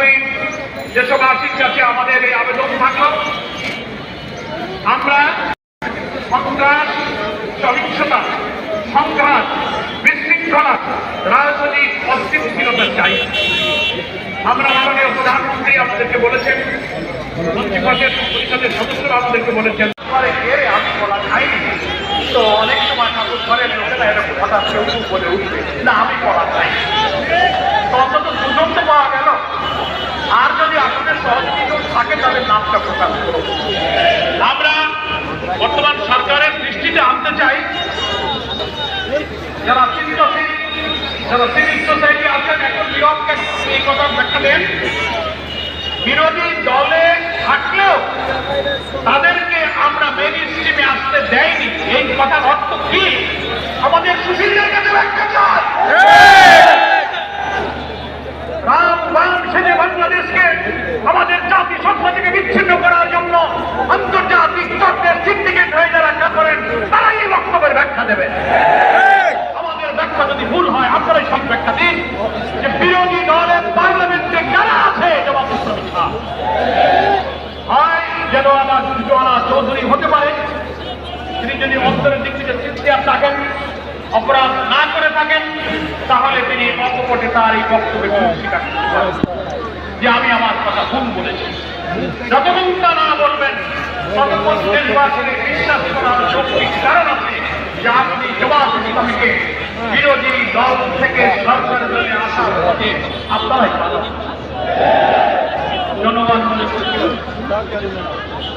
আমি দেশবাসীর কাছে আমাদের এই আবেদন থাকলো, আমরা সন্ত্রাস, সহিংসতা, সংঘাত, বিশৃঙ্খলা, রাজনৈতিক অস্থিতিশীলতা চাই। আমরা মাননীয় প্রধানমন্ত্রী আমাদেরকে বলেছেন, মন্ত্রিপরিষদের সদস্যরা আমাদেরকে বলেছেন, আমি বলা খাইনি। তো অনেক সময় ঠাকুর ঘরের লোকেরা এরকম হঠাৎ কেউ বলে উঠবে না আমি বলা চাই, তো অন্তত দুজন তো পাওয়া গেল। আর যদি আপনাদের সহযোগী কেউ থাকে তাদের নামটা প্রকাশ করুন। আমরা বর্তমান সরকারের দৃষ্টিতে আনতে চাই, যারা চিন্তাশীল, যারা সিভিল সোসাইটি আছেন, এখন বিরোধকে এই কথা ব্যাখ্যা দেন। বিরোধী দলে থাকলেও তাদেরকে আমরা মেন স্ট্রিমে আসতে দেয়নি, এই কথার অর্থ কি? আমাদের সুশীলদের কাছে ব্যাখ্যা চাই। রাম বাম সেজে বাংলাদেশকে আমাদের জাতি সত্তা থেকে বিচ্ছিন্ন করার জন্য আন্তর্জাতিক চক্রের সিন্ডিকেট হয়ে যারা কাজ করেন তারাই এই বক্তব্যের ব্যাখ্যা দেবে। আমাদের ব্যাখ্যা যদি ভুল হয় আপনারাই সব ব্যাখ্যা দিন যে বিরোধী দলের পার্লামেন্টে কারা আছে। জবাব মিথ্যা হয় যেন জোয়ানা চৌধুরী হতে পারে, তিনি যদি অন্তরের দিক থেকে সিনসিয়ার থাকেন, অপরাধ না করে থাকেন, তাহলে তিনি অকপটে তার এই বক্তব্যে স্বীকার করতে পারেন যে আমি আমার কথা ভুল বলেছি। যতক্ষণ তা না বলবেন ততক্ষণ দেশবাসীকে বিশ্বাস করার শক্তির কারণ আছে যে আপনি জামাত ইসলামীকে বিরোধী দল থেকে সরকারের দলে আসার পথে আপনারাই পালন। জনগণ মনে করছিল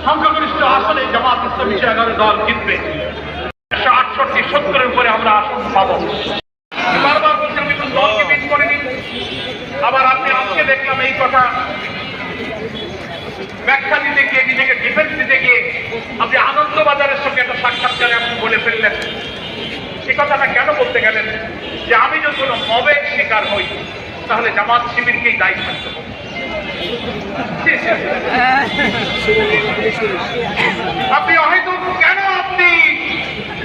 সংখ্যাগরিষ্ঠ আসলে জামাত ইসলামী 11 দল জিতবে, 168-70-এর উপরে আমরা আসন পাবো। বারবার বলছি আমি তো দলকে মিস করিনি। আবার আপনি আজকে দেখলাম এই কথা ব্যাখ্যা দিতে গিয়ে, নিজেকে ডিফেন্স দিতে গিয়ে আপনি আনন্দবাজারের সঙ্গে একটা সাক্ষাৎকারে আপনি বলে ফেললেন। সে কথাটা কেন বলতে গেলেন যে আমি যদি কোনো মবের শিকার হই তাহলে জামাত শিবিরকেই দায়ী থাকতে হবে। আপনি হয়তো কেন আপনি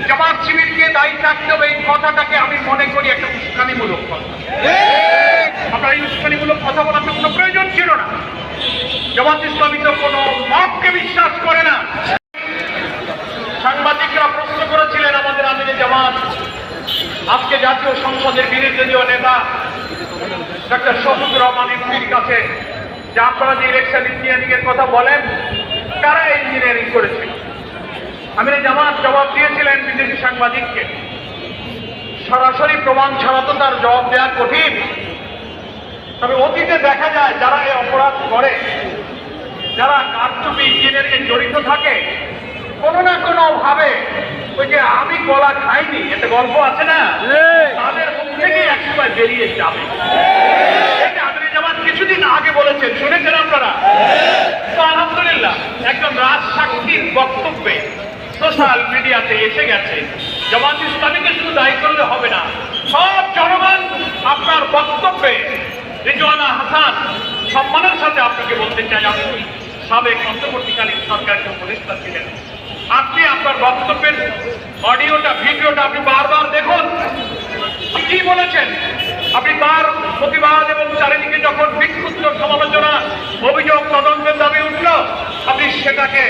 জামাত শিবিরকে দায়ী থাকতে হবে এই কথাটাকে আমি মনে করি একটা উস্কানিমূলক কথা। আপনার এই উস্কানিমূলক কথা বলার কোনো প্রয়োজন ছিল না। জামাত ইসলামী তো কোনো মতকে বিশ্বাস করে না। সাংবাদিকরা প্রশ্ন করেছিলেন আমাদের আমিরে জামাত, আজকে জাতীয় সংসদের বিরোধী নেতা ডক্টর শফিকুর রহমান এমপির কাছে যে আপনারা যে ইলেকশন ইঞ্জিনিয়ারিং এর কথা বলেন, কারা ইঞ্জিনিয়ারিং করেছিল? আমিরে জামাত জবাব দিয়েছিলেন বিদেশি সাংবাদিককে, সরাসরি প্রমাণ ছাড়া তো তার জবাব দেওয়া কঠিন। তবে অতীতে দেখা যায় যারা এই অপরাধ করে, যারা কারচুপি ইঞ্জিনিয়ারিং জড়িত থাকে, কোনো না কোনো ভাবে ওই যে আমি কলা খাইনি একটা গল্প আছে না, তাদের মুখ থেকে একসময় বেরিয়ে যাবে। আমিরে জামাত কিছুদিন আগে বলেছেন, শুনেছেন আপনারা? তো আলহামদুলিল্লাহ একজন রাজসাক্ষীর বক্তব্যে সোশ্যাল মিডিয়াতে এসে গেছে। জামাত ইসলামীকে শুধু দায়ী করলে হবে না, সব জনগণ আপনার বক্তব্যে রিজওয়ানা হাসান সম্মানের সাথে আপনাকে বলতে চাই, আপনি সাবেক অন্তর্বর্তীকালীন সরকারের উপদেষ্টা ছিলেন, আপনি আপনার বক্তব্যের অডিওটা ভিডিওটা আপনি বারবার দেখুন। কি বলেছেন আপনি? তার প্রতিবাদ এবং চারিদিকে যখন বিক্ষুব্ধ সমালোচনা, অভিযোগ, তদন্তের দাবি উঠল, আপনি সেটাকে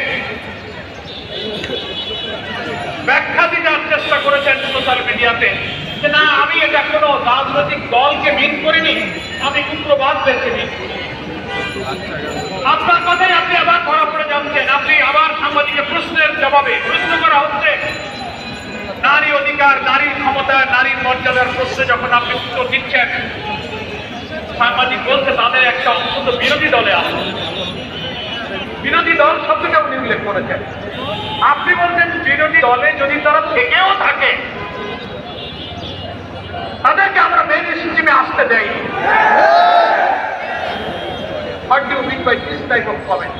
ব্যাখ্যা দেওয়ার চেষ্টা করেছেন সোশ্যাল মিডিয়াতে যে না আমি এটা কোনো রাজনৈতিক দলকে মিন করিনি, আমি উগ্রবাদদেরকে মিন করি। আপনার কথাই আপনি আবার ধরা পড়ে যাচ্ছেন। আপনি আবার সাংবাদিকের প্রশ্নের জবাবে প্রশ্ন করা হচ্ছে নারী অধিকার, নারীর ক্ষমতা, নারীর মর্যাদার প্রশ্নে যখন আপনি উত্তর দিচ্ছেন, সাংবাদিক বলছে তাদের একটা অংশ তো বিরোধী দলে আছে। বিরোধী দল শব্দটা উনি উল্লেখ করেছেন। আপনি বলছেন বিরোধী দলে যদি তারা থেকেও থাকে তাদেরকে আমরা মেন স্ট্রিমে আসতে দেই। What do you mean by this type of comment?